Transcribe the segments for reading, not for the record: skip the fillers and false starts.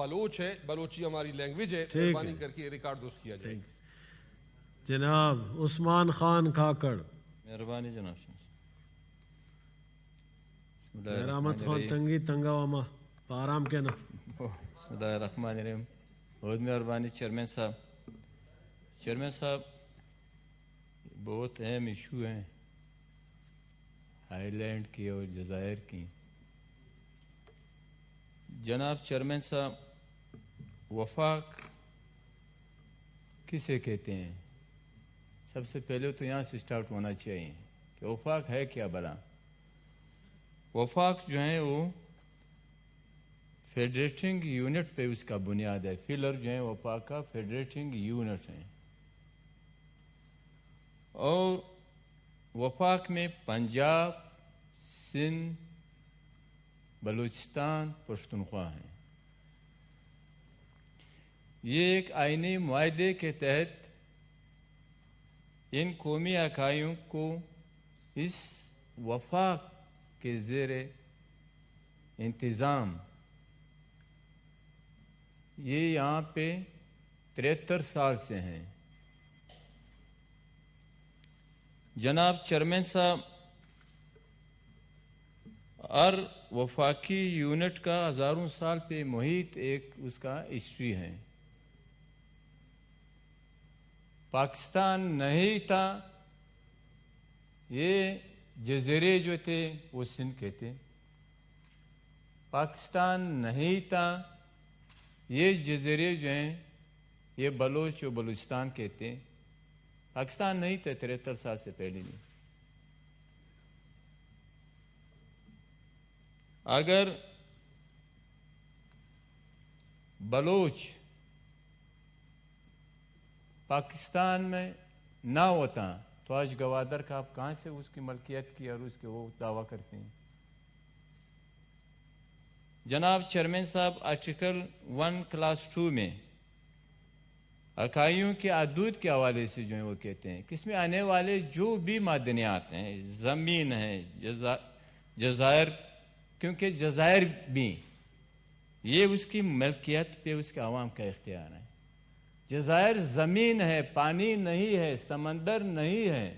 بلوچ ہے, بلوچی ہماری لینگویج ہے, مہربانی کر کے ریکارڈ درست کیا جائے. جناب عثمان خان کھاکڑ. مہربانی جناب. احمد خان تنگی تنگا وما آرام کے نا. بسم اللہ الرحمن الرحیم. بہت مہربانی چیئرمین صاحب. چیئرمین صاحب بہت اہم ایشو ہیں آئی لینڈ کی اور جزائر کی. جناب چیئرمین صاحب, وفاق کسے کہتے ہیں؟ سب سے پہلے تو یہاں سے سٹارٹ ہونا چاہیے کہ وفاق ہے کیا بلا. وفاق جو ہیں وہ فیڈریٹنگ یونٹ پہ اس کا بنیاد ہے. فلر جو ہیں وفاق کا فیڈریٹنگ یونٹ ہیں, اور وفاق میں پنجاب, سندھ, بلوچستان, پشتونخوا ہیں. یہ ایک آئینی معاہدے کے تحت ان قومی اکائیوں کو اس وفاق کے زیر انتظام یہ یہاں پہ 73 سال سے ہیں. جناب چیئرمین صاحب, اور وفاقی یونٹ کا ہزاروں سال پہ محیط ایک اس کا ہسٹری ہے. پاکستان نہیں تھا, یہ جزیرے جو تھے وہ سندھ کے تھے. پاکستان نہیں تھا, یہ جزیرے جو ہیں یہ بلوچ و بلوچستان کے تھے. پاکستان نہیں تھے 73 سال سے پہلے نہیں. اگر بلوچ پاکستان میں نہ ہوتا تو آج گوادر کا آپ کہاں سے اس کی ملکیت کی اور اس کے وہ دعویٰ کرتے ہیں؟ جناب چیئرمین صاحب, آرٹیکل 1 کلاس 2 میں اکائیوں کے حدود کے حوالے سے جو ہیں وہ کہتے ہیں کہ اس میں آنے والے جو بھی معدنیات ہیں, زمین ہے, جزائر, کیونکہ جزائر بھی یہ اس کی ملکیت پہ اس کے عوام کا اختیار ہے. جزائر زمین ہے, پانی نہیں ہے, سمندر نہیں ہے.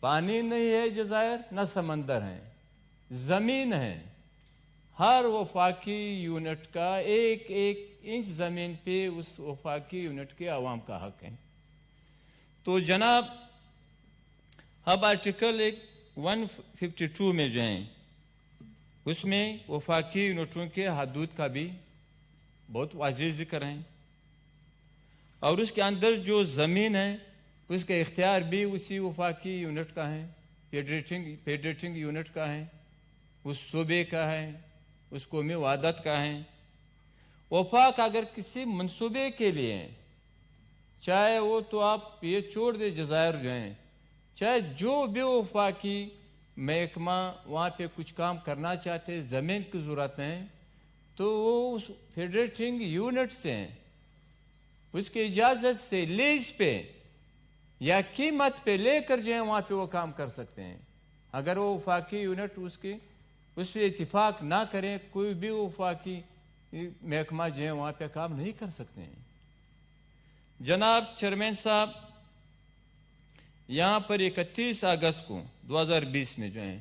پانی نہیں ہے جزائر, نہ سمندر ہے, زمین ہے. ہر وفاقی یونٹ کا ایک ایک انچ زمین پہ اس وفاقی یونٹ کے عوام کا حق ہے. تو جناب اب آرٹیکل 152 میں جو ہیں اس میں وفاقی یونٹوں کے حدود کا بھی بہت واضح ذکر ہیں, اور اس کے اندر جو زمین ہے اس کا اختیار بھی اسی وفاقی یونٹ کا ہے, فیڈریٹنگ یونٹ کا ہے, اس صوبے کا ہے, اس قومی وحدت کا ہے. وفاق اگر کسی منصوبے کے لیے, چاہے وہ تو آپ یہ چھوڑ دیں جزائر جو ہیں, چاہے جو بھی وفاقی محکمہ وہاں پہ کچھ کام کرنا چاہتے, زمین کی ضرورت ہے, تو وہ اس فیڈریٹنگ یونٹ سے اس کی اجازت سے لیز پہ یا قیمت پہ لے کر جو ہے وہاں پہ وہ کام کر سکتے ہیں. اگر وہ وفاقی یونٹ اس پہ اتفاق نہ کریں, کوئی بھی وفاقی محکمہ جو ہے وہاں پہ کام نہیں کر سکتے ہیں. جناب چیئرمین صاحب, یہاں پر 31 اگست کو 2020 میں جو ہے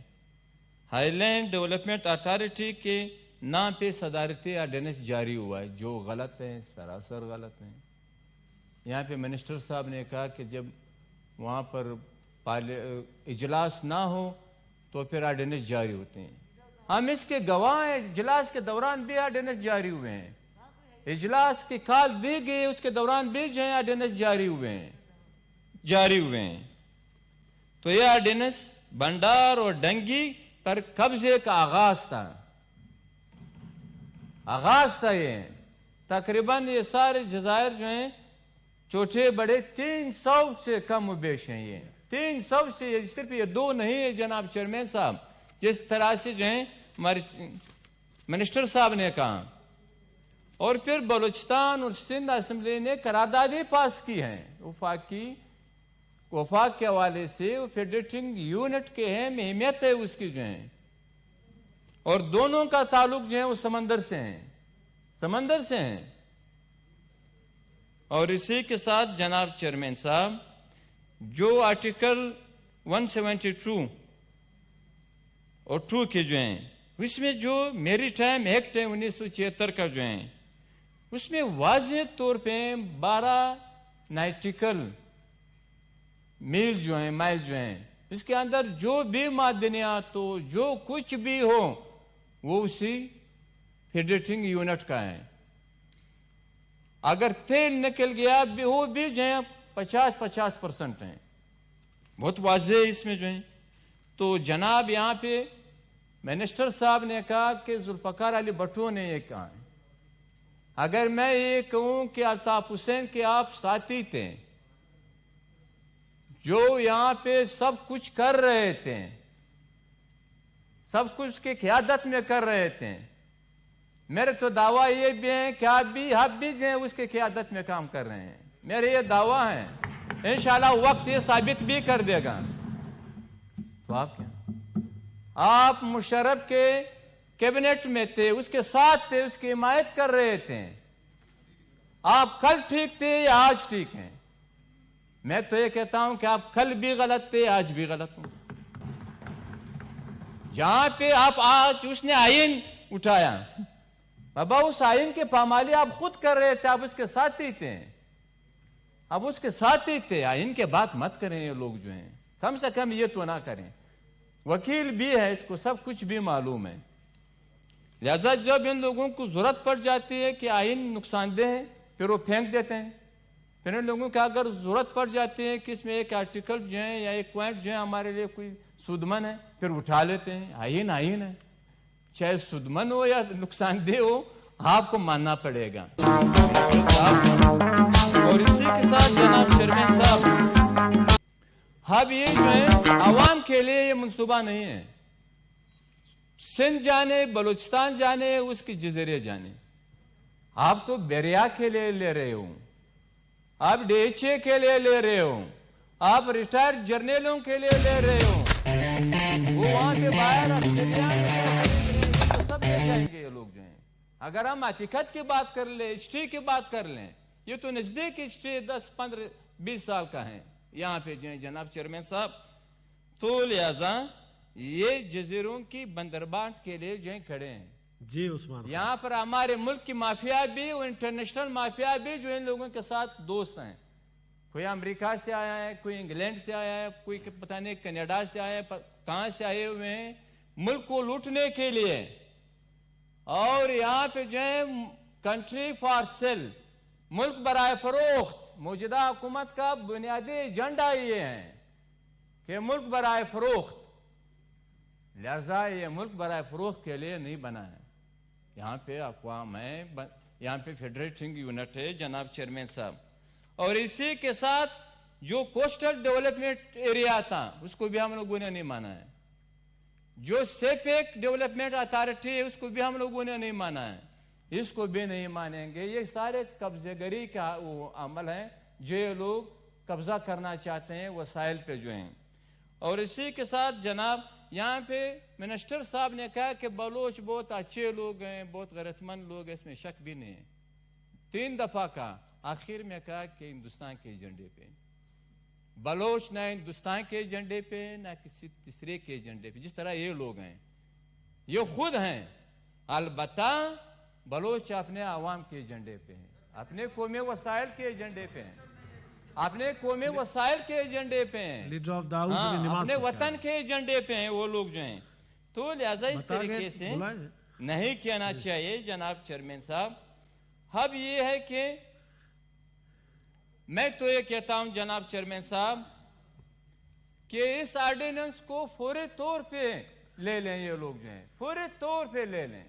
ہائی لینڈ ڈیولپمنٹ اتھارٹی کے نام پہ صدارتی آرڈیننس جاری ہوا ہے, جو غلط ہے, سراسر غلط ہے. یہاں پہ منسٹر صاحب نے کہا کہ جب وہاں پر اجلاس نہ ہو تو پھر آرڈیننس جاری ہوتے ہیں. ہم اس کے گواہ ہیں, اجلاس کے دوران بھی آرڈیننس جاری ہوئے ہیں, اجلاس کی کال دی گئی اس کے دوران بھی جو ہے آرڈیننس جاری ہوئے ہیں. تو یہ آرڈیننس بنڈار اور ڈنگی پر قبضے کا آغاز تھا. یہ تقریباً یہ سارے جزائر جو ہیں چھوٹے بڑے 300 سے کم و بیش ہیں. یہ 300 سے, صرف یہ 2 نہیں ہے جناب چیئرمین صاحب, جس طرح سے جو ہیں ہمارے منسٹر صاحب نے کہا. اور پھر بلوچستان اور سندھ اسمبلی نے قراردادیں پاس کی ہیں وفاق کے حوالے سے. وہ فیڈریٹنگ یونٹ کے اہمیت ہے اس کی جو ہیں. اور دونوں کا تعلق جو ہے وہ سمندر سے ہیں. اور اسی کے ساتھ جناب چیئرمین صاحب جو آرٹیکل 172 اور 2 کے جو ہیں اس میں جو میری ٹائم ایکٹ ہے 1976 کا جو ہیں اس میں واضح طور پہ 12 نائٹیکل میل جو ہیں اس کے اندر جو بھی معدنیات ہو جو کچھ بھی ہو وہ اسی فیڈریٹنگ یونٹ کا ہے. اگر تیل نکل گیا بھی وہ بھی جو ہیں 50% ہیں. بہت واضح اس میں جو ہیں. تو جناب یہاں پہ منسٹر صاحب نے کہا کہ ذوالفقار علی بھٹو نے یہ کہا ہے. اگر میں یہ کہوں کہ الطاف حسین کے آپ ساتھی تھے جو یہاں پہ سب کچھ کر رہے تھے, سب کچھ کی قیادت میں کر رہے تھے, میرے تو دعویٰ یہ بھی ہے کہ آپ بھی جو ہیں اس کے قیادت میں کام کر رہے ہیں. میرے یہ دعویٰ ہیں, انشاءاللہ وقت یہ ثابت بھی کر دے گا. تو آپ مشرف کے کیبنٹ میں تھے, اس کے ساتھ تھے, اس کی حمایت کر رہے تھے. آپ کل ٹھیک تھے یا آج ٹھیک ہیں؟ میں تو یہ کہتا ہوں کہ آپ کل بھی غلط تھے, آج بھی غلط ہوں. جہاں پہ آپ آج اس نے آئین اٹھایا, بابا اس آئین کے پامالی آپ خود کر رہے تھے, آپ اس کے ساتھی تھے, اب اس کے ساتھی تھے. آئین کے بات مت کریں یہ لوگ جو ہیں, کم سے کم یہ تو نہ کریں. وکیل بھی ہے, اس کو سب کچھ بھی معلوم ہے. لہذا جب ان لوگوں کو ضرورت پڑ جاتی ہے کہ آئین نقصان دہ ہے پھر وہ پھینک دیتے ہیں. پھر ان لوگوں کو اگر ضرورت پڑ جاتی ہے کہ اس میں ایک آرٹیکل جو ہے یا ایک پوائنٹ جو ہے ہمارے لیے کوئی سودمن ہے پھر اٹھا لیتے ہیں. آئین ہے, چاہے سودمن ہو یا نقصان دہ ہو آپ کو ماننا پڑے گا. اور اسی کے ساتھ جناب چیئرمین صاحب, اب یہ جو ہے عوام کے لیے یہ منصوبہ نہیں ہے. سندھ جانے, بلوچستان جانے, اس کی جزیرے جانے. آپ تو بیریا کے لیے لے رہے ہو, آپ ڈیچے کے لیے لے رہے ہو, آپ ریٹائر جرنیلوں کے لیے لے رہے ہو. وہ وہاں پہ باہر سب لے جائیں گے یہ لوگ جو ہیں. اگر ہم حقیقت کی بات کر لیں, ہسٹری کی بات کر لیں, یہ تو نزدیک ہسٹری 10-15-20 سال کا ہے یہاں پہ جو ہے جناب چیئرمین صاحب. تو لہذا یہ جزیروں کی بندربانٹ کے لیے جو ہیں کھڑے ہیں. جی عثمان, یہاں پر ہمارے ملک کی مافیا بھی اور انٹرنیشنل مافیا بھی جو ان لوگوں کے ساتھ دوست ہیں. کوئی امریکہ سے آیا ہے, کوئی انگلینڈ سے آیا ہے, کوئی پتہ نہیں کینیڈا سے آیا ہے, کہاں سے آئے ہوئے ہیں ملک کو لوٹنے کے لیے. اور یہاں پہ جو ہے کنٹری فار سیل, ملک برائے فروخت. موجودہ حکومت کا بنیادی ایجنڈا یہ ہے کہ ملک برائے فروخت. لہذا یہ ملک برائے فروخت کے لیے نہیں بنا ہے. یہاں پہ اقوام ہے, یہاں پہ فیڈریٹنگ یونٹ ہے جناب چیئرمین صاحب. اور اسی کے ساتھ جو کوسٹل ڈیولپمنٹ ایریا تھا اس کو بھی ہم لوگوں نے نہیں مانا ہے. جو سیپیک ڈیولپمنٹ اتھارٹی ہے اس کو بھی ہم لوگوں نے نہیں مانا ہے, اس کو بھی نہیں مانیں گے. یہ سارے قبضے گری کا وہ عمل ہے جو یہ لوگ قبضہ کرنا چاہتے ہیں وسائل پہ جو ہیں. اور اسی کے ساتھ جناب یہاں پہ منسٹر صاحب نے کہا کہ بلوچ بہت اچھے لوگ ہیں, بہت غیرت مند لوگ ہیں, اس میں شک بھی نہیں ہے. 3 دفعہ کہا, آخر میں کہا کہ ہندوستان کے ایجنڈے پہ. بلوچ نہ ہندوستان کے ایجنڈے پہ نہ کسی تیسرے کے ایجنڈے پہ, جس طرح یہ لوگ ہیں یہ خود ہیں. البتہ بلوچ اپنے عوام کے ایجنڈے پہ ہیں, اپنے قومی وسائل کے ایجنڈے پہ ہیں, اپنے قومی وسائل کے ایجنڈے پہ ہیں, اپنے وطن کے ایجنڈے پہ ہیں وہ لوگ جو ہیں. تو لہذا اس طریقے سے نہیں کہنا چاہیے جناب چیئرمین صاحب. اب یہ ہے کہ میں تو یہ کہتا ہوں جناب چیئرمین صاحب کہ اس آرڈیننس کو فوری طور پہ لے لیں. یہ لوگ جو ہیں فوری طور پہ لے لیں,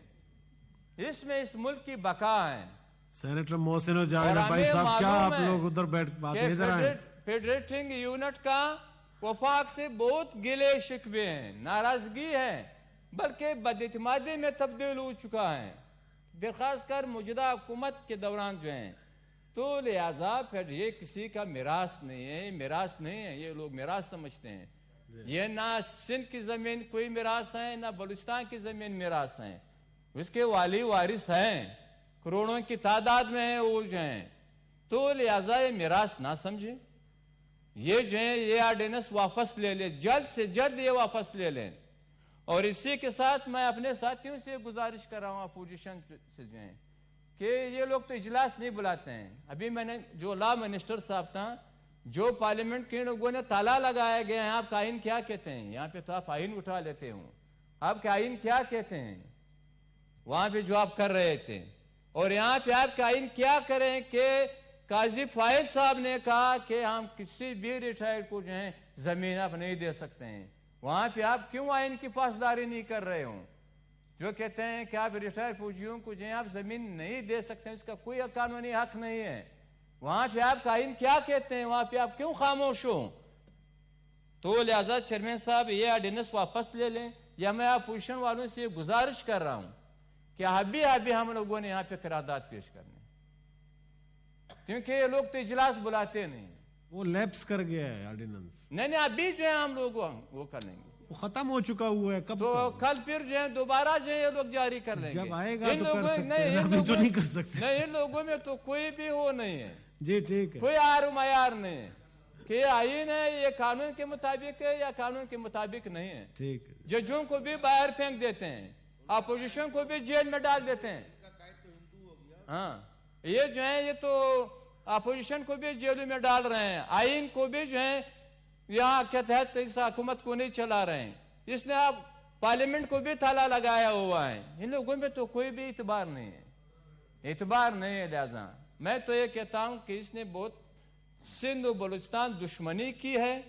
اس میں اس ملک کی بقا ہے. سینیٹر محسن و جاوید بھائی صاحب, کیا آپ لوگ ادھر بیٹھ باتیں ادھر آئیں؟ فیڈریٹنگ یونٹ کا وفاق سے بہت گلے شکوے ہیں, ناراضگی ہے, بلکہ بداعتمادی میں تبدیل ہو چکا ہے, خاص کر موجودہ حکومت کے دوران جو ہیں. تو لہذا پھر یہ کسی کا میراث نہیں ہے, میراث نہیں ہے, یہ لوگ میراث سمجھتے ہیں. یہ نہ سندھ کی زمین کوئی میراث ہے، نہ بلوچستان کی زمین میراث ہیں، اس کے والی وارث ہیں، کروڑوں کی تعداد میں ہیں وہ جو ہیں، تو لہذا یہ میراث نہ سمجھیں، یہ جو ہے یہ آرڈیننس واپس لے لیں، جلد سے جلد یہ واپس لے لیں۔ اور اسی کے ساتھ میں اپنے ساتھیوں سے گزارش کر رہا ہوں اپوزیشن سے جو ہیں کہ یہ لوگ تو اجلاس نہیں بلاتے ہیں۔ ابھی میں نے جو لا منسٹر صاحب تھا، جو پارلیمنٹ کے لوگوں نے تالا لگایا گیا ہے، آپ کا آئین کیا کہتے ہیں؟ یہاں پہ تو آپ آئین اٹھا لیتے ہوں، آپ کا آئین کیا کہتے ہیں وہاں پہ جو آپ کر رہے تھے؟ اور یہاں پہ آپ کا آئین کیا کریں کہ قاضی فائز صاحب نے کہا کہ ہم کسی بھی ریٹائرڈ کو جو ہے زمین آپ نہیں دے سکتے ہیں، وہاں پہ آپ کیوں آئین کی پاسداری نہیں کر رہے ہوں؟ جو کہتے ہیں کہ آپ ریٹائر فوجیوں کو جو ہے آپ زمین نہیں دے سکتے ہیں، اس کا کوئی قانونی حق نہیں ہے، وہاں پہ آپ کا آئین کیا کہتے ہیں؟ وہاں پہ آپ کیوں خاموش ہوں؟ تو لہذا چیئرمین صاحب یہ آرڈیننس واپس لے لیں، یا میں اپوزیشن والوں سے یہ گزارش کر رہا ہوں کہ ابھی ہم لوگوں نے یہاں پہ قرارداد پیش کرنے، کیونکہ یہ لوگ تو اجلاس بلاتے نہیں، وہ لیپس کر گیا ہے آرڈیننس، نہیں ابھی جو ہے ہم لوگ وہ کر لیں گے، وہ ختم ہو چکا ہوا ہے، کب تو کل پھر جو ہے دوبارہ جو ہے یہ لوگ جاری کر لیں گے، جب آئے گا تو کر سکتے ہیں، ابھی تو نہیں کر سکتے۔ نہیں، ان لوگوں میں تو کوئی بھی وہ نہیں ہے، جی ٹھیک ہے، کوئی آر و معیار نہیں ہے کہ یہ آئین ہے، یہ قانون کے مطابق ہے یا قانون کے مطابق نہیں ہے۔ ٹھیک ہے، ججوں کو بھی باہر پھینک دیتے ہیں، اپوزیشن کو بھی جیل میں ڈال دیتے ہیں، ہاں یہ جو ہے یہ تو اپوزیشن کو بھی جیلوں میں ڈال رہے ہیں، آئین کو بھی جو ہے یہاں کے تحت اس حکومت کو نہیں چلا رہے ہیں، اس نے اب پارلیمنٹ کو بھی تالا لگایا ہوا ہے، ان لوگوں میں تو کوئی بھی اعتبار نہیں ہے، اعتبار نہیں ہے۔ لہذا میں تو یہ کہتا ہوں کہ اس نے بہت سندھ و بلوچستان دشمنی کی ہے،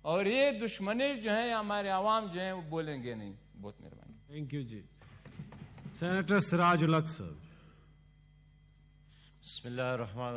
اور یہ دشمنی جو ہے ہمارے عوام جو ہیں وہ بولیں گے نہیں۔ بہت مہربانی۔ تھینک یو جی۔ سینیٹر سراج الحق صاحب۔ بسم اللہ الرحمن